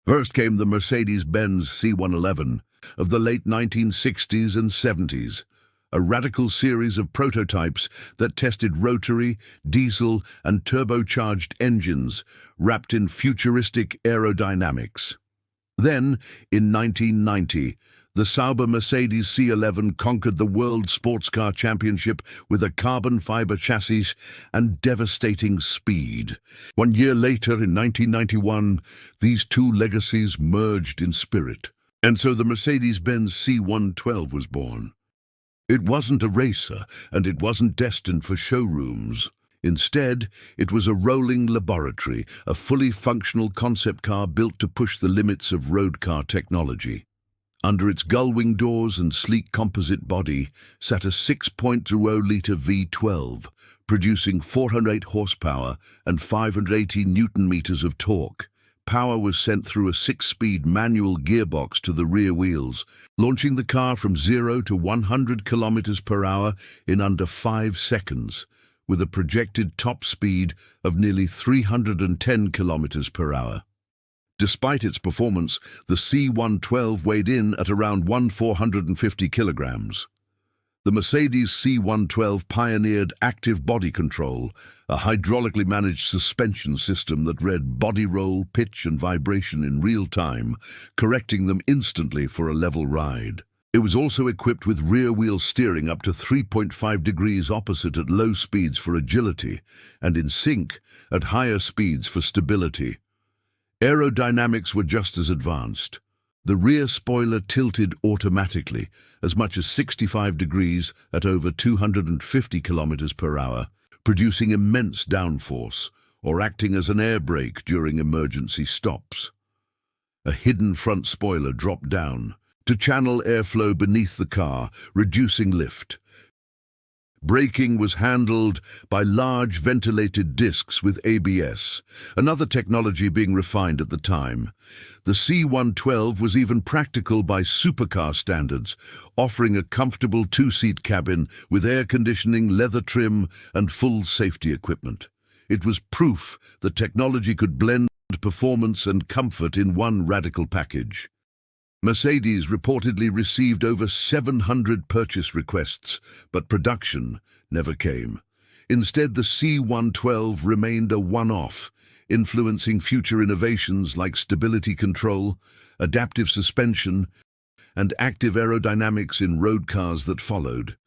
First came the Mercedes-Benz C111 of the late 1960s and 70s, a radical series of prototypes that tested rotary, diesel, and turbocharged engines wrapped in futuristic aerodynamics. Then, in 1990, the Sauber-Mercedes C11 conquered the World Sports Car Championship with a carbon fiber chassis and devastating speed. 1 year later, in 1991, these two legacies merged in spirit. And so the Mercedes-Benz C112 was born. It wasn't a racer, and it wasn't destined for showrooms. Instead, it was a rolling laboratory, a fully functional concept car built to push the limits of road car technology. Under its gullwing doors and sleek composite body sat a 6.0-litre V12, producing 408 horsepower and 580 Newton-meters of torque. Power was sent through a 6-speed manual gearbox to the rear wheels, launching the car from 0 to 100 kilometers per hour in under 5 seconds, with a projected top speed of nearly 310 kilometers per hour. Despite its performance, the C112 weighed in at around 450 kilograms. The Mercedes C112 pioneered active body control, a hydraulically managed suspension system that read body roll, pitch, and vibration in real time, correcting them instantly for a level ride. It was also equipped with rear-wheel steering up to 3.5 degrees opposite at low speeds for agility, and in sync at higher speeds for stability. Aerodynamics were just as advanced. The rear spoiler tilted automatically, as much as 65 degrees at over 250 kilometers per hour, producing immense downforce, or acting as an air brake during emergency stops. A hidden front spoiler dropped down to channel airflow beneath the car, reducing lift. Braking was handled by large ventilated discs with ABS, another technology being refined at the time. The C112 was even practical by supercar standards, offering a comfortable two-seat cabin with air conditioning, leather trim, and full safety equipment. It was proof that technology could blend performance and comfort in one radical package. Mercedes reportedly received over 700 purchase requests, but production never came. Instead, the C112 remained a one-off, influencing future innovations like stability control, adaptive suspension, and active aerodynamics in road cars that followed.